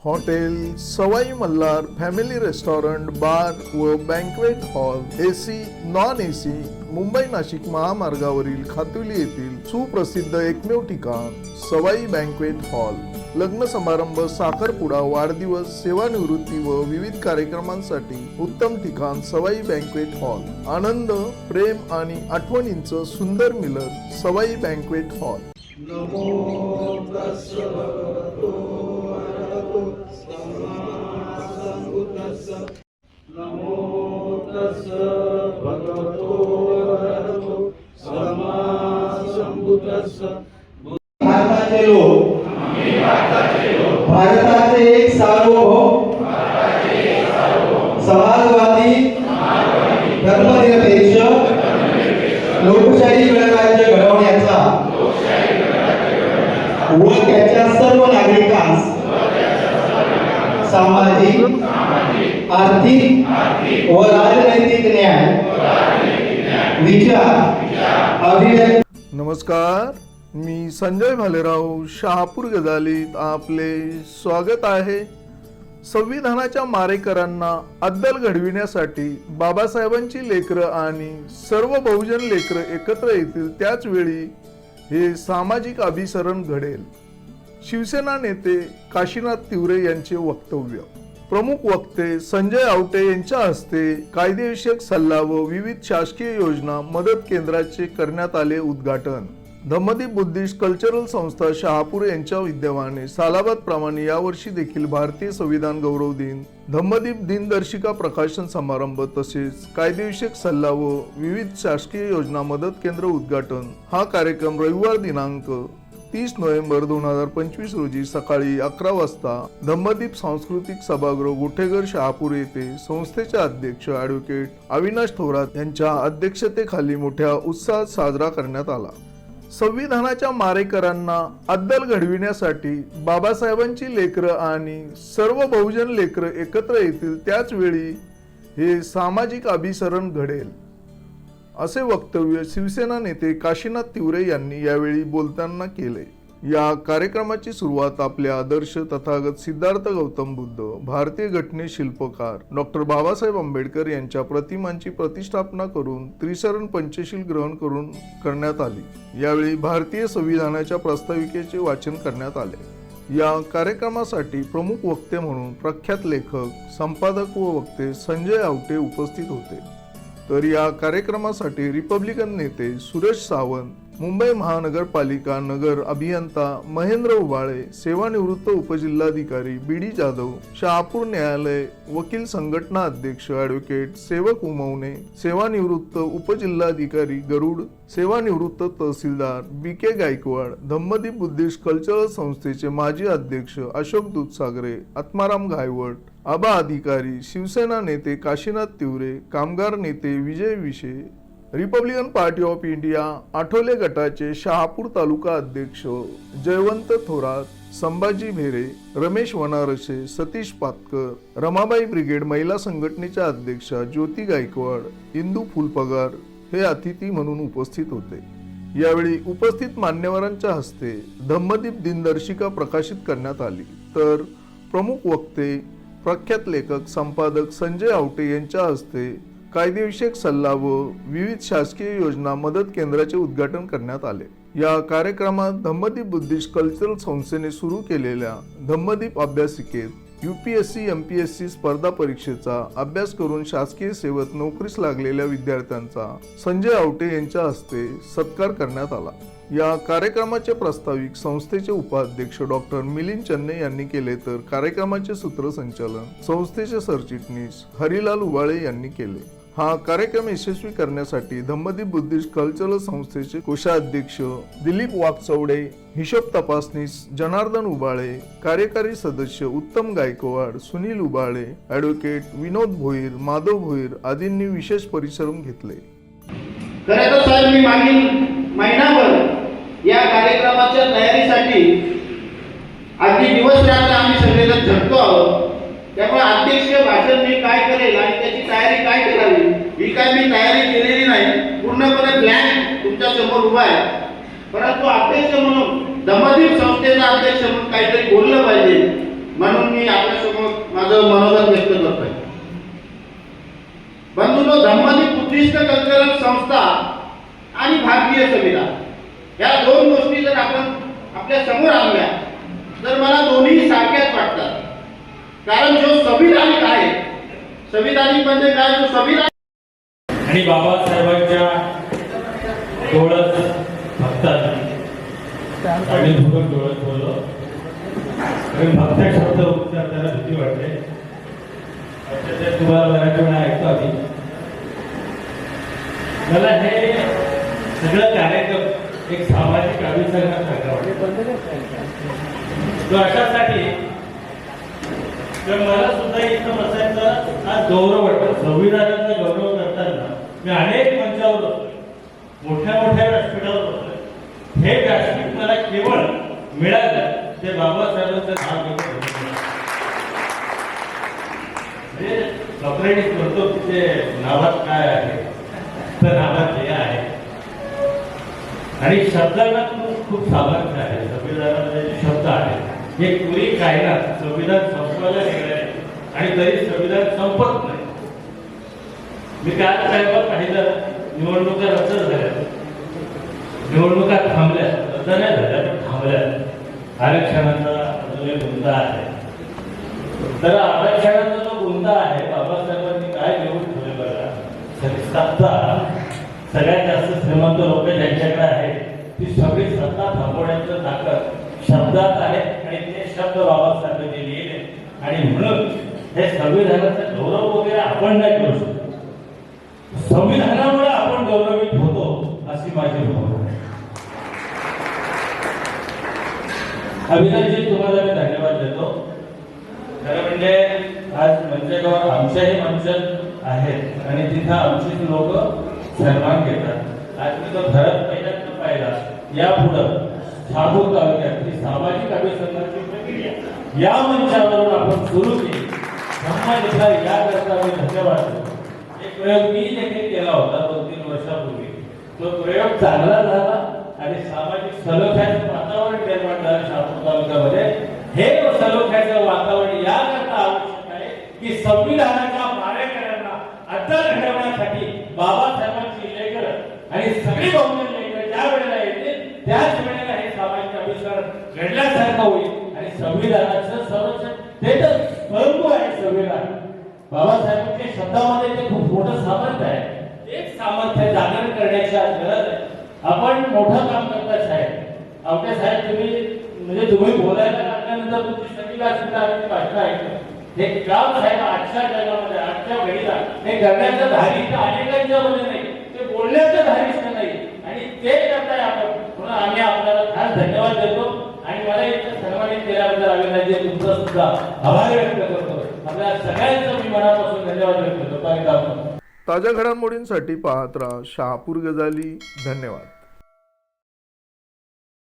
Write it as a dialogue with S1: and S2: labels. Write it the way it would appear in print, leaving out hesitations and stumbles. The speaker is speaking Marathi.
S1: हॉटेल सवाई मल्हार फॅमिली रेस्टॉरंट बार व banquet hall AC non AC Mumbai Nashik महामार्गावरील खातुली येथील सुप्रसिद्ध एकमेव ठिकाण सवाई बँक्वेट हॉल। लग्न समारंभ, साखरपुडा, वाढदिवस, सेवानिवृत्ती व विविध कार्यक्रमांसाठी उत्तम ठिकाण सवाई बँक्वेट हॉल। आनंद, प्रेम आणि आठवणींचं सुंदर मिलन सवाई बँक्वेट हॉल।
S2: नमो तस्स भगवतो अरहतो सम्मा सम्बुद्धस्स। नमो तस्स भगवतो अरहतो सम्मा सम्बुद्धस्स।
S3: भारताचे लोक भारताचे एक सार्वभौम समाजवादी धर्मनिरपेक्ष लोकशाही गणराज्य घडवण्याचा व त्याच्या सर्व नागरिकांस सामाजिक, आर्थिक व राजनैतिक न्याय, विचार, अभिव्यक्ती।
S1: नमस्कार, मी संजय भालेराव शहापूर गजालीत आपले स्वागत आहे। संविधानाच्या मारेकरांना अद्दल घडविण्यासाठी बाबासाहेबांची लेकरं आणि सर्व बहुजन लेकरं एकत्र येतील त्याच वेळी हे सामाजिक अभिसरण घडेल। शिवसेना नेते काशीनाथ तिवरे यांचे वक्तव्य। प्रमुख वक्ते संजय आवटे यांच्या हस्ते कायदेविषयक सल्ला व विविध शासकीय योजना मदत केंद्राचे करण्यात आले उद्घाटन। धम्मदीप बुद्धिस्ट कल्चरल संस्था शहापूर यांच्या विद्यमाने सालाबाद प्रमाणे यावर्षी देखील भारतीय संविधान गौरव दिन, धम्मदीप दिनदर्शिका प्रकाशन समारंभ तसेच कायदेविषयक सल्ला व विविध शासकीय योजना मदत केंद्र उद्घाटन हा कार्यक्रम रविवार दिनांक 30 नोव्हेंबर 2025 रोजी सकाळी 11 वाजता धम्मदीप सांस्कृतिक सभागृह गोठेघर शहापूर येथे संस्थेचे अध्यक्ष ॲडव्होकेट अविनाश थोरात यांच्या अध्यक्षतेखाली मोठ्या उत्साहात साजरा करण्यात आला। संविधानाच्या मारेकरांना अद्दल घडविण्यासाठी बाबासाहेबांची लेकरं आणि सर्व बहुजन लेकरं एकत्र येतील त्याच वेळी हे सामाजिक अभिसरण घडेल, असे वक्तव्य शिवसेना नेते काशीनाथ तिवरे यांनी यावेळी बोलताना केले। या कार्यक्रमाची सुरुवात आपल्या आदर्श तथागत सिद्धार्थ गौतम बुद्ध, भारतीय घटने शिल्पकार डॉक्टर बाबासाहेब आंबेडकर यांच्या प्रतिमांची प्रतिष्ठापना करून त्रिशरण पंचशील ग्रहण करून करण्यात आली। यावेळी भारतीय संविधानाच्या प्रस्ताविकेचे वाचन करण्यात आले। या कार्यक्रमासाठी प्रमुख वक्ते म्हणून प्रख्यात लेखक, संपादक व वक्ते संजय आवटे उपस्थित होते। तर या कार्यक्रमासाठी रिपब्लिकन नेते सुरेश सावंत, मुंबई महानगरपालिका नगर अभियंता महेंद्र उबाळे, सेवानिवृत्त उपजिल्हाधिकारी BD जाधव, शहापूर न्यायालय वकील संघटना अध्यक्ष ॲडव्होकेट सेवक उमवणे, सेवानिवृत्त उपजिल्हाधिकारी गरुड, सेवानिवृत्त तहसीलदार BK Gaikwad, Dhammadeep Buddhist cultural संस्थेचे माजी अध्यक्ष अशोक दूधसागरे, आत्माराम घायवट, आबा अधिकारी, शिवसेना नेते काशीनाथ तिवरे, कामगार नेते विजय विशे, Republican party of India Athawale गटाचे शहापूर तालुका अध्यक्ष जयवंत थोरात, संभाजी भेरे, रमेश वनारसे, सतीश पातकर, रमाबाई ब्रिगेड महिला संघटनेच्या अध्यक्षा ज्योती गायकवाड, इंदू फुलपगार हे अतिथी म्हणून उपस्थित होते। यावेळी उपस्थित मान्यवरांच्या हस्ते धम्मदीप दिनदर्शिका प्रकाशित करण्यात आली। तर प्रमुख वक्ते प्रख्यात लेखक संपादक संजय आवटे यांच्या हस्ते कायदेविषयक सल्ला व विविध शासकीय योजना मदत केंद्राचे उद्घाटन करण्यात आले। या कार्यक्रमात धम्मदीप बुद्धिस्ट कल्चरल संस्थेने सुरू केलेल्या धम्मदीप अभ्यासिकेत UPSC MPSC स्पर्धा परीक्षेचा अभ्यास करून शासकीय सेवेत नोकरीस लागलेल्या विद्यार्थ्यांचा संजय आवटे यांच्या हस्ते सत्कार करण्यात आला। या कार्यक्रमाचे प्रास्ताविक संस्थेचे उपाध्यक्ष डॉक्टर मिलिंद चन्ने यांनी केले, तर कार्यक्रमाचे सूत्रसंचालन संस्थेचे सरचिटणीस हरिलाल उबाळे यांनी केले। हा कार्यक्रम यशस्वी करण्यासाठी धम्मदीप बुद्धिस्ट कल्चरल संस्थेचे कोषाध्यक्ष दिलीप वाकचौडे, हिशोब तपासनीस जनार्दन उबाळे, कार्यकारी सदस्य उत्तम गायकवाड, सुनील उबाळे, ॲडव्होकेट विनोद भोईर, माधव भोईर आदींनी विशेष परिश्रम घेतले।
S3: खरं तर साहेब, मी मागील महिनाभर या कार्यक्रमाच्या तयारीसाठी अगदी दिवस रात्र आम्ही सगळेजण झटतो आहोत। त्यामुळे अध्यक्ष भाषण मी काय करेल आणि त्याची तयारी काय करावी ही काय मी तयारी केलेली नाही, पूर्णपणे ब्लँक तुमच्या समोर उभा आहे। परंतु अध्यक्ष म्हणून धम्मदीप संस्थेचा अध्यक्ष म्हणून काहीतरी बोललं पाहिजे। म्हणून मी आपल्यासमोर माझं मनोगत व्यक्त करतोय. बंधूंनो, धम्मदीप बुद्धिस्ट कल्चरल संस्था आणि भारतीय संविधान या दोन गोष्टी जर आपण आपल्या समोर आणल्या तर मला दोन्ही सारख्याच वाटतात. कारण जो संविधानिक आहे, संविधानिक म्हणजे काय, जो संविधान
S4: आणि बाबासाहेबांच्या डोळत भक्तात आम्ही धुकत डोळत बोललो. कारण भक्त शब्द उच्चारताना भीती वाटते. ते तुम्हाला बऱ्याच वेळा ऐकतो आम्ही. मला हे सगळं कार्यक्रम एक सामाजिक अभिसरणासारखा वाटतो. तो अशासाठी तर मला सुद्धा इथं बसायचं हा गौरव वाटतो. संविधानाचा गौरव करताना मी अनेक मंचावर बसलोय, मोठ्या मोठ्या व्यासपीठावर बसलोय. हे व्यासपीठ मला केवळ मिळालं ते बाबासाहेबांचं नाव घेऊन. म्हणजे सॉक्रेटिस म्हणतो की ते नावात काय आहे, तर नावात हे आहे. आणि शब्दांना खूप सामर्थ्य आहे. संविधानामध्ये जे शब्द आहेत हे पुरी कायनात संविधान संपवायला निघाले आणि तरी संविधान संपत नाही. मी काय पाहिलं, निवडणुका रद्द झाल्या, निवडणुका थांबल्या, रद्द नाही झाल्या पण थांबल्या. आरक्षणाचा अजून एक मुद्दा आहे. तर आरक्षणाचा जो मुद्दा आहे, बाबासाहेबांनी काय घेऊन ठेवले बघा. सत्ता सगळ्यात जास्त श्रीमंत लोक ज्यांच्याकडे आहे ती सगळी सत्ता थांबवण्याचं ताकद शब्दात आहे. आणि ते शब्द बाबासाहेबांनी लिहिले. आणि म्हणून हे संविधानाचा गौरव वगैरे आपण नाही करू शकतो, संविधानामुळे आपण गौरवित होतो अशी माझी भावना आहे. अभिनयजी, तुम्हाला मी धन्यवाद देतो. खरं म्हणजे आज मंचेगावर आमच्याही मंच आहेत आणि तिथं आमचीच लोक सन्मान घेतात. आज मी तो घरात पहिल्यांदा पाहिला. यापुढं शहापूर तालुक्यात ही सामाजिक अभिसरणाची प्रक्रिया या मंचावरून आपण सुरू केली. धम्मदीपला याकरता मी धन्यवाद देतो. एक प्रयोग मी देखील केला होता 2-3 वर्षापूर्वी. तो प्रयोग चांगला झाला आणि सामाजिक सलोख्याचं वातावरण निर्माण झालं शहापूर तालुक्यामध्ये. हे सलोख्याचं वातावरण याकरता आवश्यक आहे की संविधानाच्या मारेकऱ्यांना अद्दल घडवण्यासाठी बाबासाहेबांची लेकरं आणि सगळी बहुजन लेकरं ज्या वेळेला येतील त्याच वेळेला हे सामाजिक अभिसरण घडल्यासारखं होईल. आणि संविधानाचं संरक्षण ते तर परंतु आहे. संविधान बाबासाहेबांच्या शब्दामध्ये ते खूप मोठं सामर्थ्य आहे. एक सामर्थ्य जागरण करण्याची आज गरज आहे. आपण मोठं काम करता साहेब. आवटे साहेब, तुम्ही बोलायला लागल्यानंतर तुमची सगळी व्यासपीठावरची भाषण ऐकलं. हे काम साहेब आजच्या जगामध्ये, आजच्या घडीला हे करण्याचं धारिष्ट अनेकांच्या मध्ये नाही, ते बोलण्याचं धारिष्ट नाही. आणि ते करताय आपण. म्हणून आम्ही आपल्याला खास धन्यवाद देतो. आणि मला इथं सन्मानित केल्याबद्दल अभिनंदन, तुमचा सुद्धा आभार व्यक्त करतो. आपल्या सगळ्यांचं मी मनापासून धन्यवाद व्यक्त करतो.
S1: ताज्या घडामोडींसाठी पाहत राहा शहापूर गजाली. धन्यवाद.